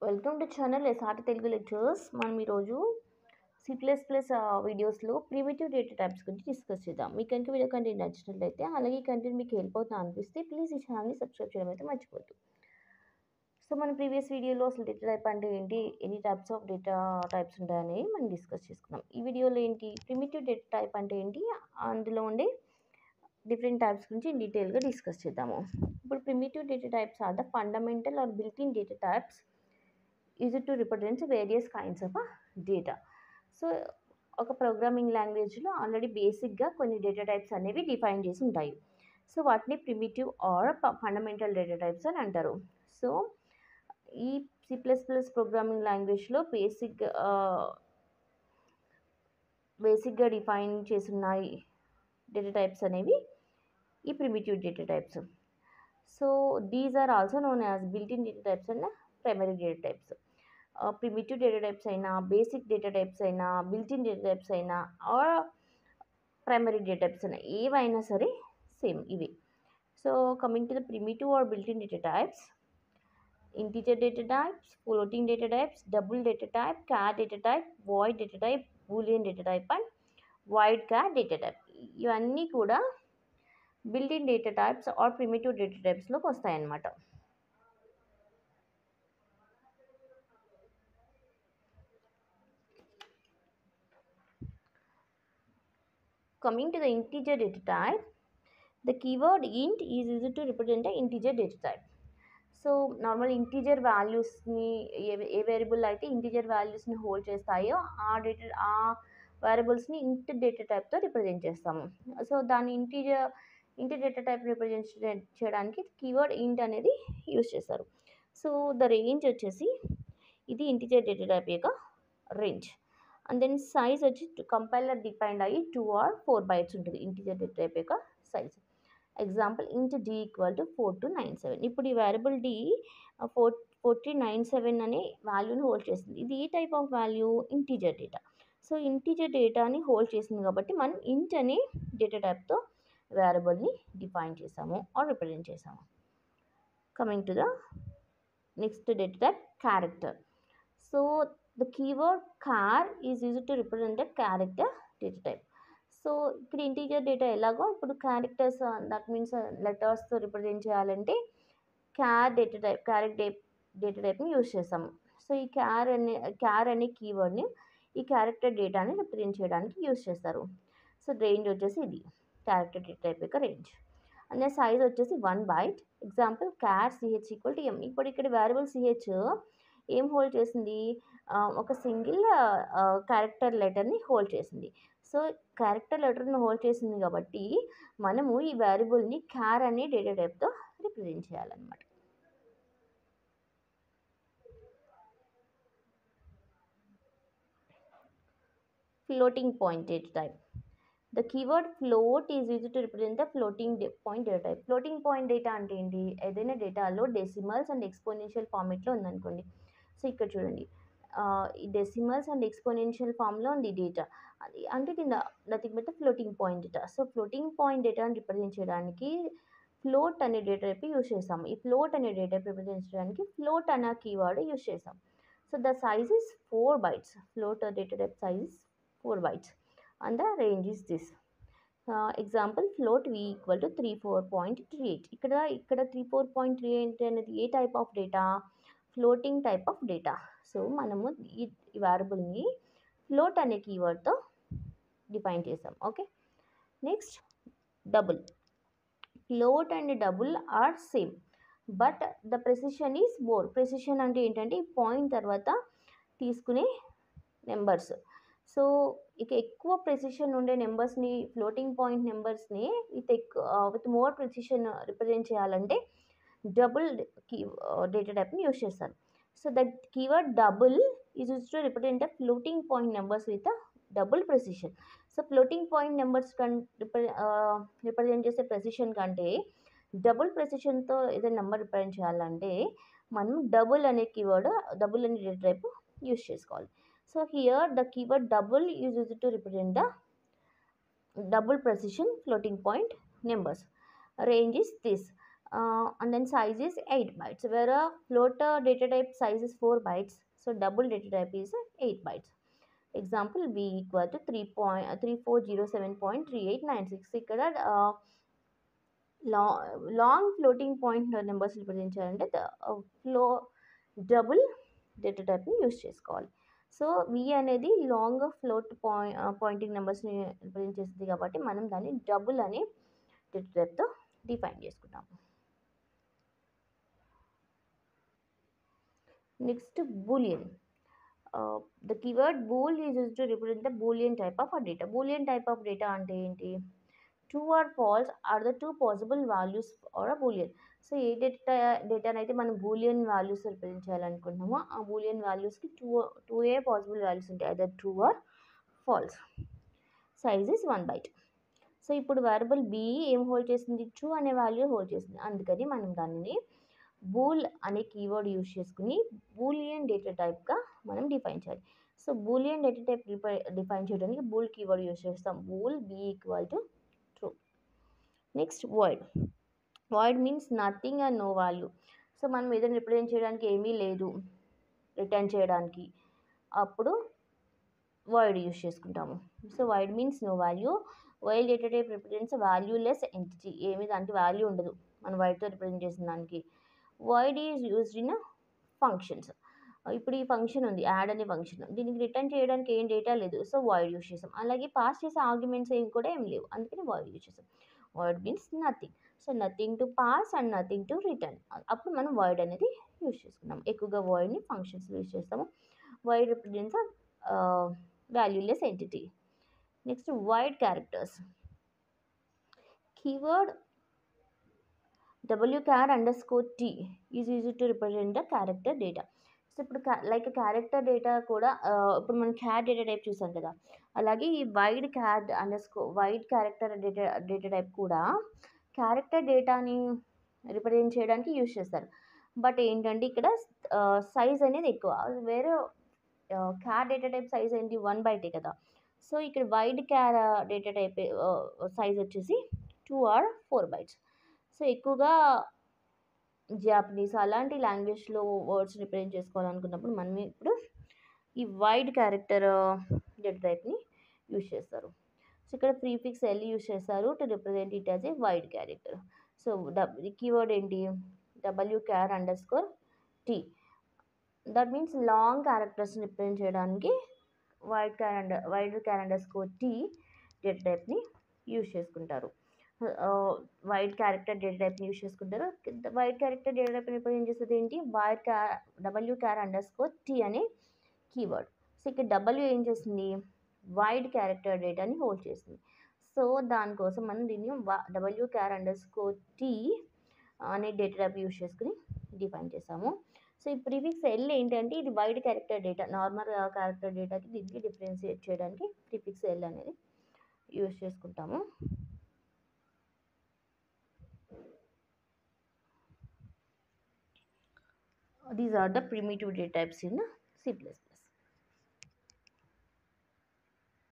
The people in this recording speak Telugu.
Welcome to channel SRT Telugu lectures. మనం ఈరోజు సి ప్లస్ ప్లస్ వీడియోస్లో ప్రిమిటివ్ డేటా టైప్స్ గురించి డిస్కస్ చేద్దాం. మీకు కనుక వీడియో కంటెంట్ నచ్చినట్లయితే, అలాగే ఈ కంటెంట్ మీకు హెల్ప్ అవుతుంది అనిపిస్తే ప్లీజ్ ఈ ఛానల్ని సబ్స్క్రైబ్ చేయడం అయితే మర్చిపోద్దు. సో మన ప్రీవియస్ వీడియోలో అసలు డేటా టైప్ అంటే ఏంటి, ఎన్ని టైప్స్ ఆఫ్ డేటా టైప్స్ ఉంటాయని మనం డిస్కస్ చేసుకున్నాం. ఈ వీడియోలో ఏంటి ప్రిమిటివ్ డేటా టైప్ అంటే ఏంటి, అందులో ఉండే డిఫరెంట్ టైప్స్ గురించి డీటెయిల్గా డిస్కస్ చేద్దాము. ఇప్పుడు primitive data types are the fundamental or built in data types used to represent various kinds of data. So ఒక ప్రోగ్రామింగ్ లాంగ్వేజ్లో ఆల్రెడీ బేసిక్గా కొన్ని డేటా టైప్స్ అనేవి డిఫైన్ చేసి ఉంటాయి. సో వాటిని primitive or fundamental data types అని అంటారు. సో ఈ సి ప్లస్ ప్లస్ ప్రోగ్రామింగ్ లాంగ్వేజ్లో బేసిక్గా డిఫైన్ చేస్తున్నాయి డేటా టైప్స్ అనేవి ఈ primitive data types. So these are also known as built in data types and primary data types. Primitive data types అయినా, బేసిక్ డేటా టైప్స్ అయినా, బిల్ట్ ఇన్ డేటా టైప్స్ అయినా, ఆర్ ప్రైమరీ డేటా టైప్స్ అయినా, ఏవైనా సరే సేమ్ ఇవి. So coming to the primitive or built in data types, integer data types, floating data types, double data type, char data type, void data type, Boolean data type and wide char data type. ఇవన్నీ కూడా built in data types or primitive data టైప్స్లోకి వస్తాయన్నమాట. Coming to the integer data type, the keyword int is used to represent the integer data type. So normal integer వాల్యూస్ని ఏ వేరియబుల్ అయితే ఇంటీజర్ వాల్యూస్ని హోల్డ్ చేస్తాయో ఆ వేరియబుల్స్ని ఇంట్ డేటా టైప్తో రిప్రజెంట్ చేస్తాము. సో దాన్ని ఇంట్ డేటా టైప్ రిప్రజెంట్ చేయడానికి కీవర్డ్ ఇంట్ అనేది యూజ్ చేస్తారు. సో ద రేంజ్ వచ్చేసి ఇది ఇంటీజర్ డేటా టైప్ యొక్క రేంజ్. అండ్ దెన్ సైజ్ వచ్చి కంపైలర్ డిపెండ్ అయ్యి 2 or 4 bytes ఉంటుంది ఇంటీజర్ డేటా టైప్ యొక్క size. Example int d equal to 4297. ఇప్పుడు ఈ వేరియబుల్ d 4397 అనే వాల్యూని హోల్డ్ చేస్తుంది. ఇది ఏ type of value? Integer data. So integer డేటాని హోల్డ్ చేసింది కాబట్టి మనం ఇంట్ అనే డేటా టైప్తో వేరియబుల్ని డిఫైన్ చేసాము ఆర్ రిప్రజెంట్ చేసాము. Coming to the next data type, character. So the keyword char is used to represent the character data type. So ఇక్కడ ఇంటీజర్ డేటా ఎలాగో ఇప్పుడు క్యారెక్టర్స్, దట్ మీన్స్ లెటర్స్తో రిప్రజెంట్ చేయాలంటే క్యారెక్టర్ డేటా టైప్ని యూజ్ చేస్తాము. సో ఈ క్యార్ అనే కీవర్డ్ని ఈ క్యారెక్టర్ డేటాని రిప్రజెంట్ చేయడానికి యూజ్ చేస్తారు. సో రేంజ్ వచ్చేసి ఇది క్యారెక్టర్ డేటా టైప్ యొక్క రేంజ్. అంటే సైజ్ వచ్చేసి 1 byte. Example char ch equal to m. ఇప్పుడు ఇక్కడ వేరియబుల్ ch ఏం హోల్డ్ చేసింది? ఒక సింగిల్ క్యారెక్టర్ లెటర్ని హోల్డ్ చేసింది. సో క్యారెక్టర్ లెటర్ని హోల్డ్ చేసింది కాబట్టి మనము ఈ వేరియబుల్ని క్యార్ అనే డేటా టైప్తో రిప్రజెంట్ చేయాలన్నమాట. Floating point data type. The keyword float is used to represent the floating point data type. Floating point data అంటే ఏంటి? ఏదైనా డేటాలో డెసిమల్స్ అండ్ ఎక్స్పోనెన్షియల్ ఫార్మేట్లో ఉందనుకోండి. సో ఇక్కడ చూడండి, ఈ డెసిమల్స్ అండ్ ఎక్స్పోనెన్షియల్ ఫామ్లో ఉంది డేటా. అది అంటే కింద nothing but the floating point data. So floating point డేటాని రిప్రజెంట్ చేయడానికి ఫ్లోట్ అనే డేటా టైప్ యూజ్ చేస్తాము. ఈ ఫ్లోట్ అనే డేటా టైప్ రిప్రజెంట్ చేయడానికి ఫ్లోట్ అనే కీవర్డ్ యూజ్ చేస్తాం. So the size is 4 bytes. Float data type size is 4 bytes and the range is this. Example float v equal to 34.38. ఇక్కడ 34.38 అనేది ఏ type of data? Floating type of data. So మనము ఈ వేరియబుల్ని ఫ్లోట్ అనే కీవర్డ్తో డిఫైన్ చేసాం. Okay, next double. Float and double are same but the precision is more. Precision అంటే ఏంటంటే ఈ పాయింట్ తర్వాత తీసుకునే నెంబర్స్. సో ఇక ఎక్కువ ప్రెసిషన్ ఉండే నెంబర్స్ని, ఫ్లోటింగ్ పాయింట్ నెంబర్స్ని విత్ మోర్ ప్రెసిషన్ రిప్రజెంట్ చేయాలంటే డబుల్ డేటా టైప్ని యూజ్ చేస్తారు. So that keyword double is use to represent the floating point numbers with double precision. So floating point numbers represent చేసే ప్రెసిషన్ కంటే డబుల్ ప్రెసిషన్తో ఏదైనా నెంబర్ రిప్రజెంట్ చేయాలంటే మనం డబుల్ అనే డేటా టైప్ యూజ్ చేసుకోవాలి. So here the keyword double is used to represent the double precision floating point numbers. Range is this. And then size is 8 bytes, where a float data type size is 4 bytes, so double data type is 8 bytes. Example b equal to 3407.3896. ఇక్కడ long floating point numbers represent చేయాలంటే ఫ్లో డబుల్ డేటా టైప్ని యూస్ చేసుకోవాలి. సో వి అనేది లాంగ్ ఫ్లోట్ పాయింటింగ్ నెంబర్స్ని రిప్రజెంట్ చేస్తుంది కాబట్టి మనం దాన్ని డబుల్ అనే డేటా టైప్తో డిఫైన్ చేసుకుంటాము. Next Boolean. The keyword bool is used to represent the boolean type of a data. Boolean type of data అంటే ఏంటి? True or false are the two possible values or a boolean. సో ఏ డేటానైతే మనం బూలియన్ వాల్యూస్ రిప్రజెంట్ చేయాలనుకుంటున్నామో ఆ బూలియన్ వాల్యూస్కి టూ ఏ పాసిబుల్ వాల్యూస్ ఉంటాయి, either true or false. Size is 1 byte. So ఇప్పుడు వేరియబుల్ బి ఏం హోల్డ్ చేస్తుంది? ట్రూ అనే వాల్యూ హోల్డ్ చేస్తుంది. అందుకని మనం దానిని బూల్ అనే కీవర్డ్ యూజ్ చేసుకుని బూలియన్ డేటా టైప్గా మనం డిఫైన్ చేయాలి. So boolean data type define చేయడానికి బూల్ కీవర్డ్ యూజ్ చేస్తాం. Bool B equal to true. Next void. Void means nothing and no value. So మనం ఏదైనా రిప్రజెంట్ చేయడానికి ఏమీ లేదు రిటర్న్ చేయడానికి, అప్పుడు వాయిడ్ యూజ్ చేసుకుంటాము. So void means no value. While data type represents valueless entity. ఏమి దానికి వాల్యూ ఉండదు మనం వైడ్తో రిప్రజెంట్ చేసిన దానికి. Void is used in functions. ఇప్పుడు ఈ ఫంక్షన్ ఉంది, యాడ్ అనే ఫంక్షన్, దీనికి రిటర్న్ చేయడానికి ఏం డేటా లేదు, సో వాయిడ్ యూజ్ చేసాం. అలాగే పాస్ చేసే ఆర్గ్యుమెంట్స్ ఏం కూడా ఏం లేవు, అందుకని వాయిడ్ యూజ్ చేసాం. Void means nothing. So nothing to pass and nothing to return, అప్పుడు మనం వాయిడ్ అనేది యూజ్ చేసుకున్నాం. ఎక్కువగా వాయిడ్ని ఫంక్షన్స్ యూజ్ చేస్తాము. Void represents valueless entity. Next wide characters. Keyword wchar_t is used to represent the character data. So ఇప్పుడు లైక్ క్యారెక్టర్ డేటా కూడా ఇప్పుడు మనం క్యాట్ డేటా టైప్ చూసాం కదా, అలాగే ఈ వైడ్ క్యారెక్టర్ డేటా టైప్ కూడా క్యారెక్టర్ డేటాని రిప్రజెంట్ చేయడానికి యూజ్ చేస్తారు. బట్ ఏంటంటే ఇక్కడ సైజ్ అనేది ఎక్కువ. వేరే క్యార్ డేటా టైప్ సైజ్ ఏంటి? 1 byte కదా. సో ఇక్కడ wide char data type size వచ్చేసి 2 or 4 bytes. సో ఎక్కువగా జాపనీస్ అలాంటి లాంగ్వేజ్లో వర్డ్స్ రిప్రజెంట్ చేసుకోవాలనుకున్నప్పుడు మనం ఇప్పుడు ఈ వైడ్ క్యారెక్టర్ డేటా టైప్ని యూజ్ చేస్తారు. సో ఇక్కడ ప్రీఫిక్స్ ఎల్ యూజ్ చేస్తారు to represent it as a wide character. So keyword ఏంటి? wchar_t. దట్ మీన్స్ లాంగ్ క్యారెక్టర్స్ని రిప్రజెంట్ చేయడానికి వైడ్ క్యార్_t డేటా టైప్ని యూజ్ చేసుకుంటారు. వైడ్ క్యారెక్టర్ డేటా టైప్ని యూజ్ చేసుకుంటారు. వైడ్ క్యారెక్టర్ డేటా టైప్ని రిప్రజెంట్ చేసేది ఏంటి? wchar_t అనే కీవర్డ్. సో ఇక్కడ డబ్ల్యూ ఏం చేస్తుంది? వైడ్ క్యారెక్టర్ డేటాని హోల్డ్ చేస్తుంది. సో దానికోసం మనం దీన్ని wchar_t అనే డేటా టైప్ యూజ్ చేసుకుని డిఫైన్ చేసాము. సో ఈ ప్రీఫిక్స్ ఎల్ ఏంటంటే ఇది wide character data, normal character డేటాకి దీనికి డిఫరెన్షియేట్ చేయడానికి ప్రీఫిక్స్ ఎల్ అనేది యూజ్ చేసుకుంటాము. These are the primitive data types in C++.